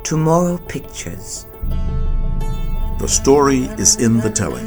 Tomorrow Pictures. The story is in the telling.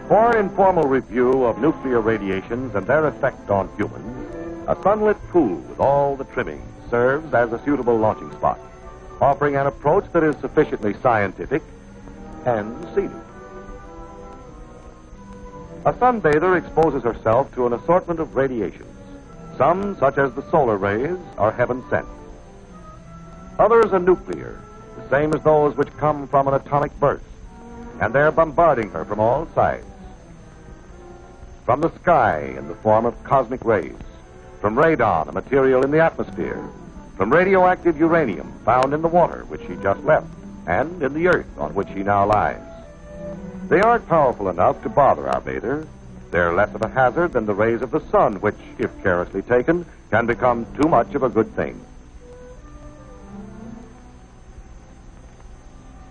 For an informal review of nuclear radiations and their effect on humans, a sunlit pool with all the trimmings serves as a suitable launching spot, offering an approach that is sufficiently scientific and scenic. A sunbather exposes herself to an assortment of radiations. Some, such as the solar rays, are heaven sent. Others are nuclear, the same as those which come from an atomic burst, and they're bombarding her from all sides. From the sky in the form of cosmic rays, from radon, a material in the atmosphere, from radioactive uranium found in the water which she just left, and in the earth on which she now lies. They aren't powerful enough to bother our bather. They're less of a hazard than the rays of the sun, which, if carelessly taken, can become too much of a good thing.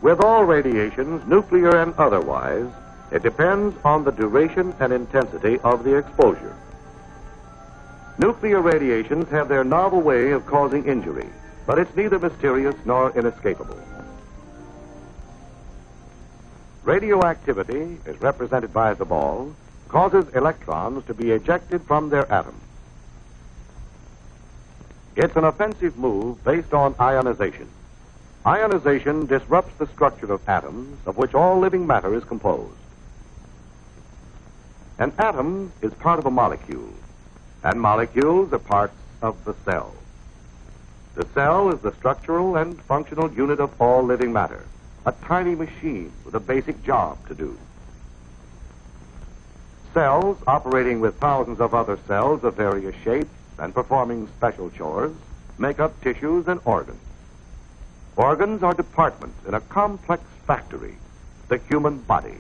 With all radiations, nuclear and otherwise, it depends on the duration and intensity of the exposure. Nuclear radiations have their novel way of causing injury, but it's neither mysterious nor inescapable. Radioactivity, as represented by the ball, causes electrons to be ejected from their atoms. It's an offensive move based on ionization. Ionization disrupts the structure of atoms, of which all living matter is composed. An atom is part of a molecule, and molecules are parts of the cell. The cell is the structural and functional unit of all living matter, a tiny machine with a basic job to do. Cells, operating with thousands of other cells of various shapes and performing special chores, make up tissues and organs. Organs are departments in a complex factory, the human body,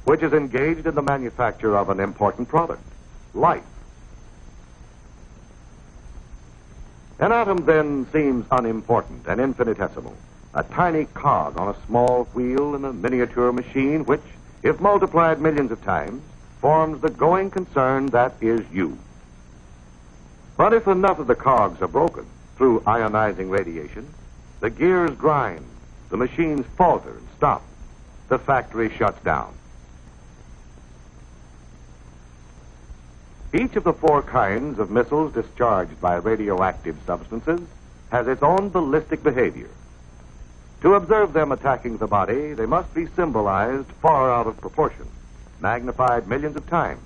which is engaged in the manufacture of an important product, life. An atom then seems unimportant and infinitesimal, a tiny cog on a small wheel in a miniature machine which, if multiplied millions of times, forms the going concern that is you. But if enough of the cogs are broken through ionizing radiation, the gears grind, the machines falter and stop, the factory shuts down. Each of the four kinds of missiles discharged by radioactive substances has its own ballistic behavior. To observe them attacking the body, they must be symbolized far out of proportion, magnified millions of times.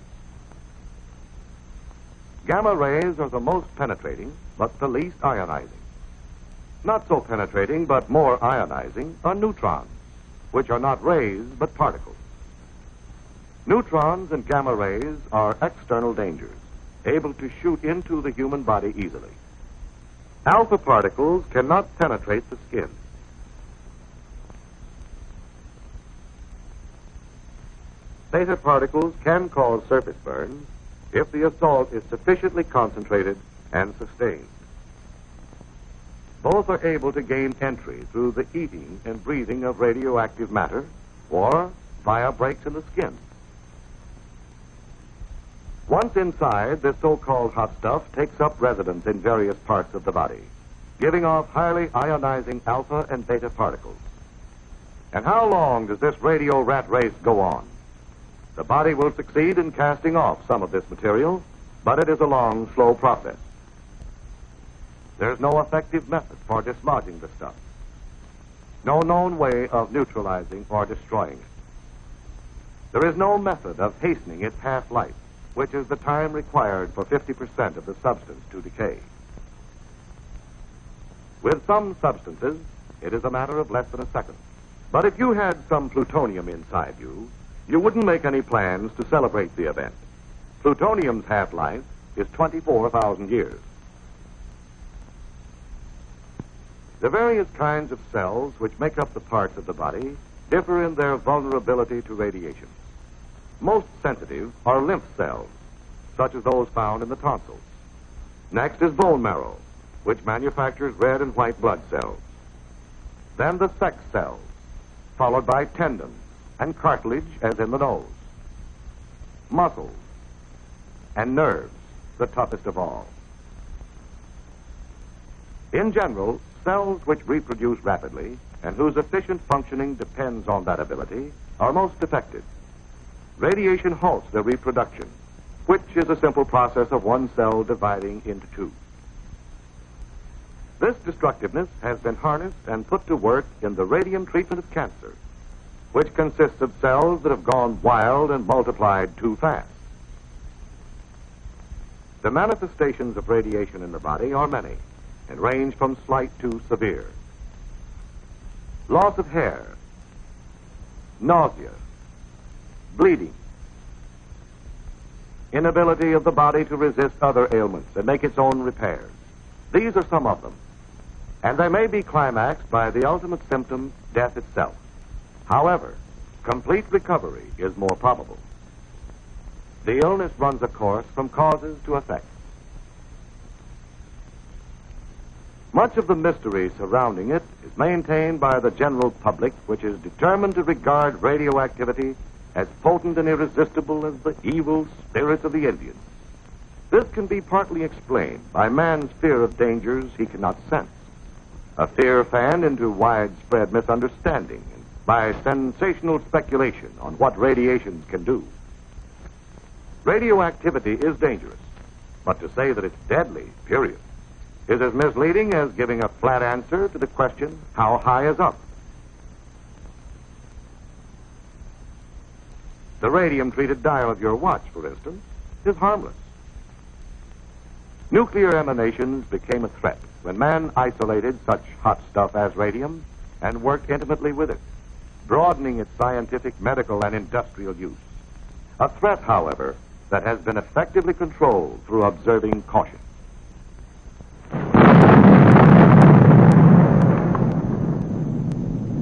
Gamma rays are the most penetrating, but the least ionizing. Not so penetrating, but more ionizing, are neutrons, which are not rays, but particles. Neutrons and gamma rays are external dangers, able to shoot into the human body easily. Alpha particles cannot penetrate the skin. Beta particles can cause surface burns if the assault is sufficiently concentrated and sustained. Both are able to gain entry through the eating and breathing of radioactive matter or via breaks in the skin. Once inside, this so-called hot stuff takes up residence in various parts of the body, giving off highly ionizing alpha and beta particles. And how long does this radio rat race go on? The body will succeed in casting off some of this material, but it is a long, slow process. There's no effective method for dislodging the stuff. No known way of neutralizing or destroying it. There is no method of hastening its half-life, which is the time required for 50% of the substance to decay. With some substances, it is a matter of less than a second. But if you had some plutonium inside you, you wouldn't make any plans to celebrate the event. Plutonium's half-life is 24,000 years. The various kinds of cells which make up the parts of the body differ in their vulnerability to radiation. Most sensitive are lymph cells, such as those found in the tonsils. Next is bone marrow, which manufactures red and white blood cells. Then the sex cells, followed by tendons and cartilage, as in the nose. Muscles and nerves, the toughest of all. In general, cells which reproduce rapidly and whose efficient functioning depends on that ability are most affected. Radiation halts their reproduction, which is a simple process of one cell dividing into two. This destructiveness has been harnessed and put to work in the radium treatment of cancer, which consists of cells that have gone wild and multiplied too fast. The manifestations of radiation in the body are many and range from slight to severe. Loss of hair, nausea, bleeding, inability of the body to resist other ailments and make its own repairs. These are some of them, and they may be climaxed by the ultimate symptom, death itself. However, complete recovery is more probable. The illness runs a course from causes to effects. Much of the mystery surrounding it is maintained by the general public, which is determined to regard radioactivity as potent and irresistible as the evil spirits of the Indians. This can be partly explained by man's fear of dangers he cannot sense, a fear fanned into widespread misunderstanding and by sensational speculation on what radiations can do. Radioactivity is dangerous, but to say that it's deadly, period, is as misleading as giving a flat answer to the question, how high is up? The radium-treated dial of your watch, for instance, is harmless. Nuclear emanations became a threat when man isolated such hot stuff as radium and worked intimately with it, broadening its scientific, medical, and industrial use. A threat, however, that has been effectively controlled through observing caution.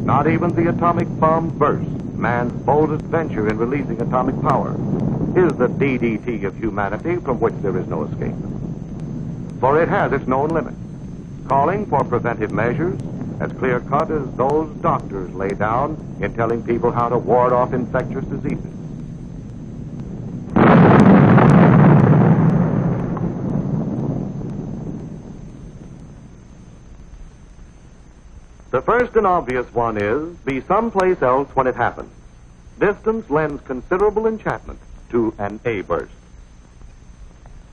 Not even the atomic bomb burst, man's boldest venture in releasing atomic power, is the DDT of humanity from which there is no escape. For it has its known limits, calling for preventive measures as clear-cut as those doctors lay down in telling people how to ward off infectious diseases. The first and obvious one is, be someplace else when it happens. Distance lends considerable enchantment to an A burst.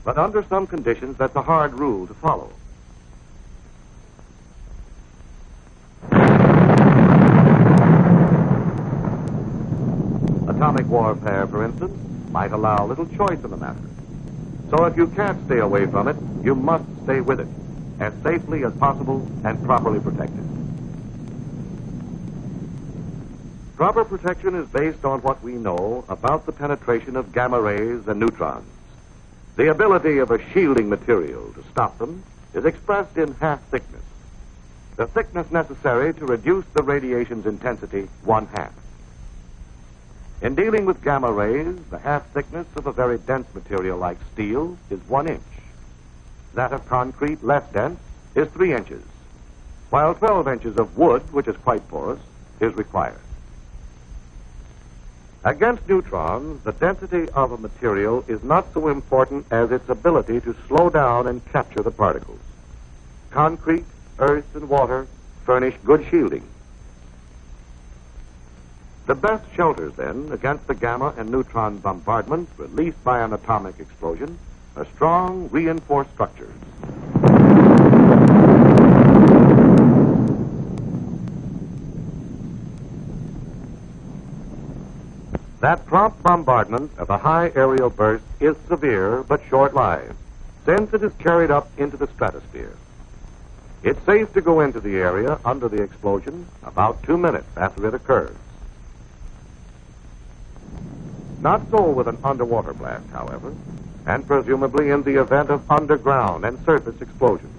But under some conditions, that's a hard rule to follow. Atomic warfare, for instance, might allow little choice in the matter. So if you can't stay away from it, you must stay with it, as safely as possible and properly protected. Proper protection is based on what we know about the penetration of gamma rays and neutrons. The ability of a shielding material to stop them is expressed in half thickness, the thickness necessary to reduce the radiation's intensity 1/2. In dealing with gamma rays, the half thickness of a very dense material like steel is 1 inch. That of concrete, less dense, is 3 inches, while 12 inches of wood, which is quite porous, is required. Against neutrons, the density of a material is not so important as its ability to slow down and capture the particles. Concrete, earth, and water furnish good shielding. The best shelters, then, against the gamma and neutron bombardment released by an atomic explosion are strong, reinforced structures. That prompt bombardment of a high aerial burst is severe but short-lived, since it is carried up into the stratosphere. It's safe to go into the area under the explosion about 2 minutes after it occurs. Not so with an underwater blast, however, and presumably in the event of underground and surface explosions.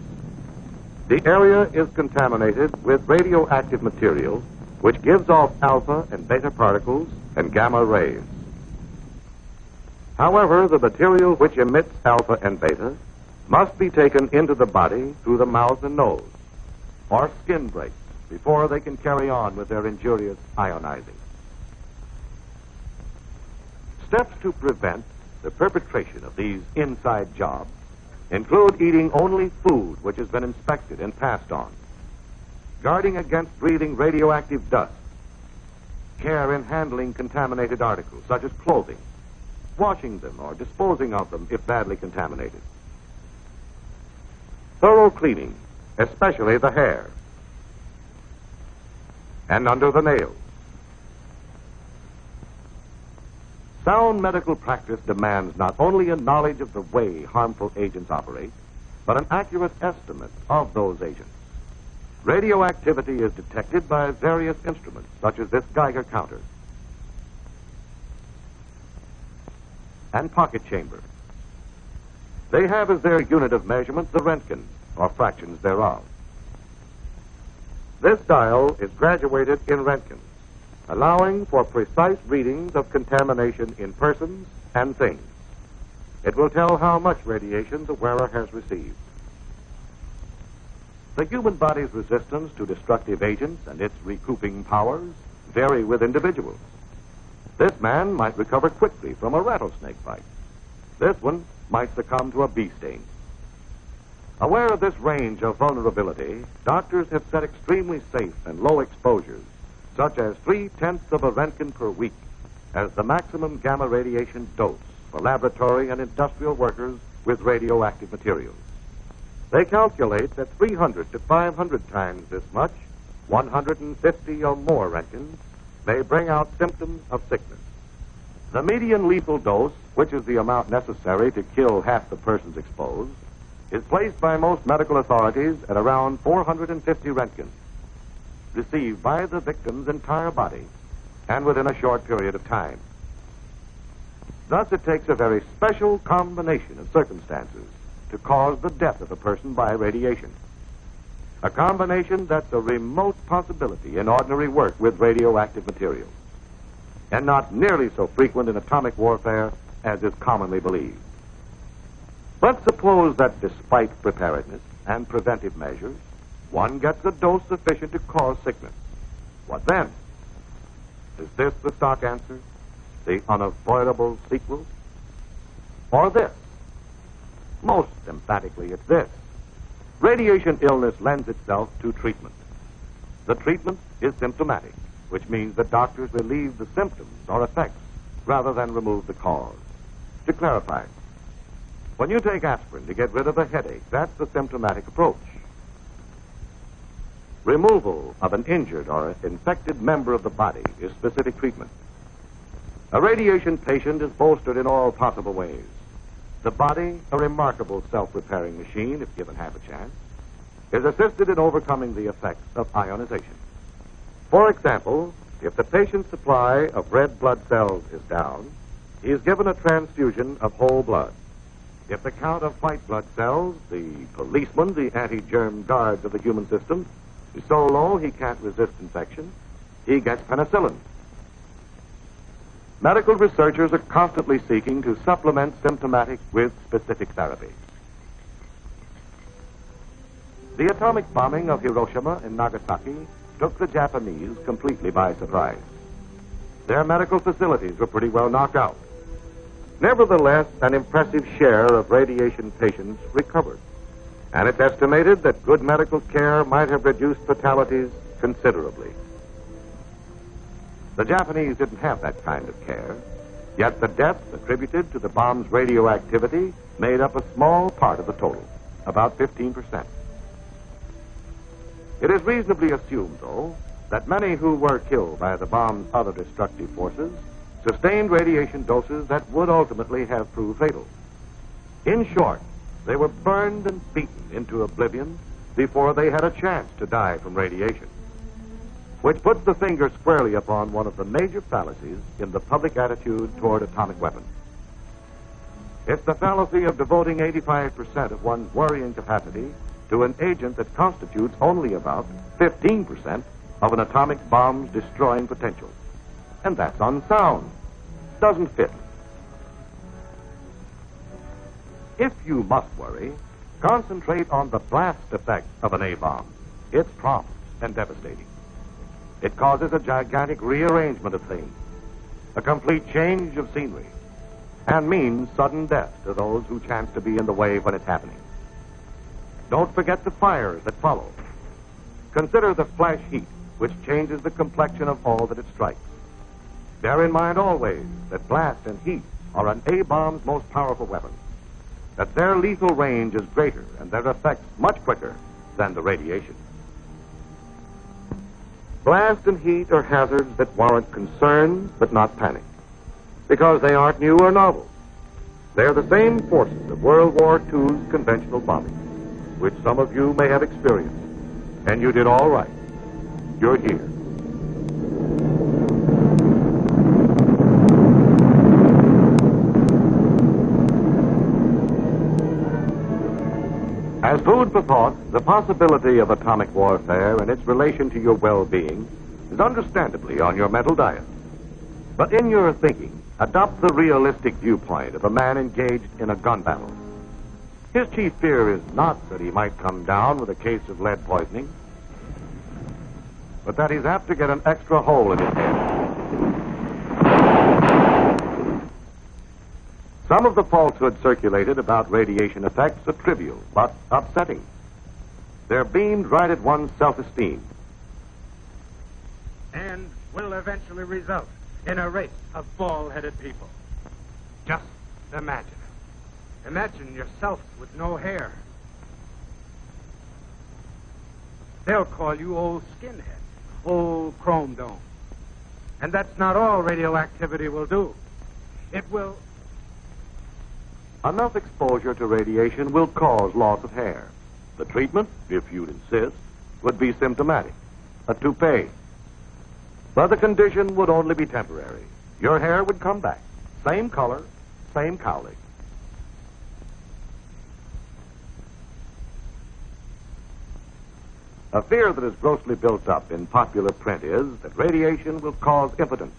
The area is contaminated with radioactive material which gives off alpha and beta particles and gamma rays. However, the material which emits alpha and beta must be taken into the body through the mouth and nose, or skin breaks, before they can carry on with their injurious ionizing. Steps to prevent the perpetration of these inside jobs include eating only food which has been inspected and passed on, guarding against breathing radioactive dust, care in handling contaminated articles such as clothing, washing them or disposing of them if badly contaminated, thorough cleaning, especially the hair and under the nails. Sound medical practice demands not only a knowledge of the way harmful agents operate, but an accurate estimate of those agents. Radioactivity is detected by various instruments, such as this Geiger counter and pocket chamber. They have as their unit of measurement the Röntgen, or fractions thereof. This dial is graduated in Röntgen, allowing for precise readings of contamination in persons and things. It will tell how much radiation the wearer has received. The human body's resistance to destructive agents and its recouping powers vary with individuals. This man might recover quickly from a rattlesnake bite. This one might succumb to a bee sting. Aware of this range of vulnerability, doctors have set extremely safe and low exposures, such as 0.3 of a Röntgen per week, as the maximum gamma radiation dose for laboratory and industrial workers with radioactive materials. They calculate that 300 to 500 times this much, 150 or more Röntgens, may bring out symptoms of sickness. The median lethal dose, which is the amount necessary to kill half the persons exposed, is placed by most medical authorities at around 450 Röntgens, received by the victim's entire body and within a short period of time. Thus, it takes a very special combination of circumstances to cause the death of a person by radiation. A combination that's a remote possibility in ordinary work with radioactive materials, and not nearly so frequent in atomic warfare as is commonly believed. But suppose that despite preparedness and preventive measures, one gets a dose sufficient to cause sickness. What then? Is this the stock answer? The unavoidable sequel? Or this? Most emphatically, it's this. Radiation illness lends itself to treatment. The treatment is symptomatic, which means that doctors relieve the symptoms or effects rather than remove the cause. To clarify, when you take aspirin to get rid of a headache, that's the symptomatic approach. Removal of an injured or infected member of the body is specific treatment. A radiation patient is bolstered in all possible ways. The body, a remarkable self-repairing machine, if given half a chance, is assisted in overcoming the effects of ionization. For example, if the patient's supply of red blood cells is down, he is given a transfusion of whole blood. If the count of white blood cells, the policemen, the anti-germ guards of the human system, is so low he can't resist infection, he gets penicillin. Medical researchers are constantly seeking to supplement symptomatic with specific therapy. The atomic bombing of Hiroshima and Nagasaki took the Japanese completely by surprise. Their medical facilities were pretty well knocked out. Nevertheless, an impressive share of radiation patients recovered, and it's estimated that good medical care might have reduced fatalities considerably. The Japanese didn't have that kind of care, yet the deaths attributed to the bomb's radioactivity made up a small part of the total, about 15%. It is reasonably assumed, though, that many who were killed by the bomb's other destructive forces sustained radiation doses that would ultimately have proved fatal. In short, they were burned and beaten into oblivion before they had a chance to die from radiation, which puts the finger squarely upon one of the major fallacies in the public attitude toward atomic weapons. It's the fallacy of devoting 85% of one's worrying capacity to an agent that constitutes only about 15% of an atomic bomb's destroying potential. And that's unsound. Doesn't fit. If you must worry, concentrate on the blast effect of an A-bomb. It's prompt and devastating. It causes a gigantic rearrangement of things, a complete change of scenery, and means sudden death to those who chance to be in the way when it's happening. Don't forget the fires that follow. Consider the flash heat, which changes the complexion of all that it strikes. Bear in mind always that blast and heat are an A-bomb's most powerful weapon, that their lethal range is greater and their effects much quicker than the radiation. Blast and heat are hazards that warrant concern but not panic, because they aren't new or novel. They're the same forces of World War II's conventional bombing, which some of you may have experienced. And you did all right. You're here. As food for thought, the possibility of atomic warfare and its relation to your well-being is understandably on your mental diet. But in your thinking, adopt the realistic viewpoint of a man engaged in a gun battle. His chief fear is not that he might come down with a case of lead poisoning, but that he's apt to get an extra hole in his head. Some of the falsehoods circulated about radiation effects are trivial, but upsetting. They're beamed right at one's self-esteem. And will eventually result in a race of bald-headed people. Just imagine it. Imagine yourself with no hair. They'll call you old skinhead, old chrome dome. And that's not all radioactivity will do. It will... Enough exposure to radiation will cause loss of hair. The treatment, if you'd insist, would be symptomatic. A toupee. But the condition would only be temporary. Your hair would come back. Same color, same cowlick. A fear that is grossly built up in popular print is that radiation will cause impotence,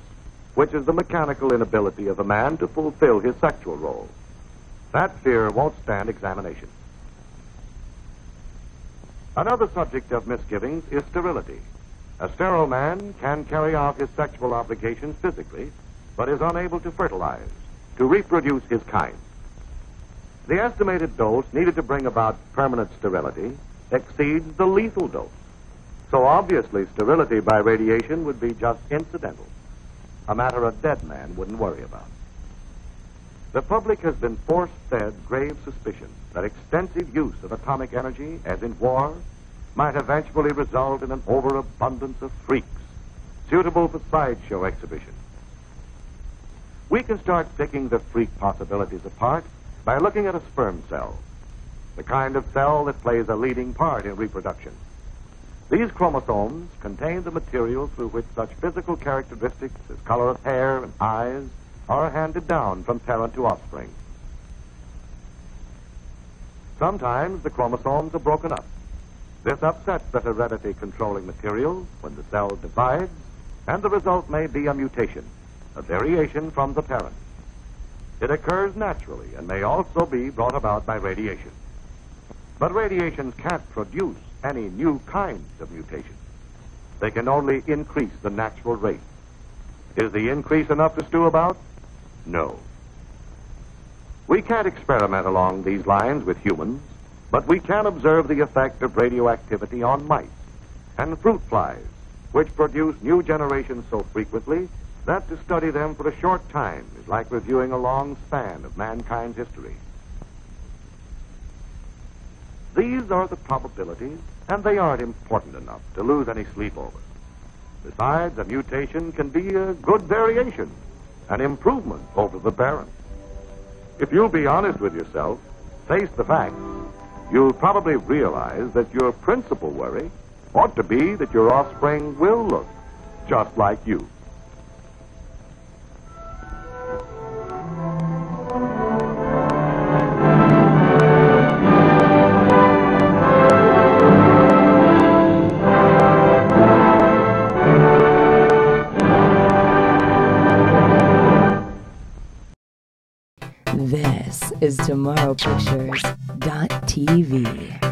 which is the mechanical inability of a man to fulfill his sexual role. That fear won't stand examination. Another subject of misgivings is sterility. A sterile man can carry out his sexual obligations physically, but is unable to fertilize, to reproduce his kind. The estimated dose needed to bring about permanent sterility exceeds the lethal dose. So obviously sterility by radiation would be just incidental, a matter a dead man wouldn't worry about. The public has been force-fed grave suspicion that extensive use of atomic energy, as in war, might eventually result in an overabundance of freaks, suitable for sideshow exhibition. We can start picking the freak possibilities apart by looking at a sperm cell, the kind of cell that plays a leading part in reproduction. These chromosomes contain the material through which such physical characteristics as color of hair and eyes are handed down from parent to offspring. Sometimes the chromosomes are broken up. This upsets the heredity controlling material when the cell divides, and the result may be a mutation, a variation from the parent. It occurs naturally and may also be brought about by radiation. But radiations can't produce any new kinds of mutations. They can only increase the natural rate. Is the increase enough to stew about? No. We can't experiment along these lines with humans, but we can observe the effect of radioactivity on mice and fruit flies, which produce new generations so frequently that to study them for a short time is like reviewing a long span of mankind's history. These are the probabilities, and they aren't important enough to lose any sleep over. Besides, a mutation can be a good variation, an improvement over the parent. If you'll be honest with yourself, face the facts, you'll probably realize that your principal worry ought to be that your offspring will look just like you. This is Tomorrowpictures.TV.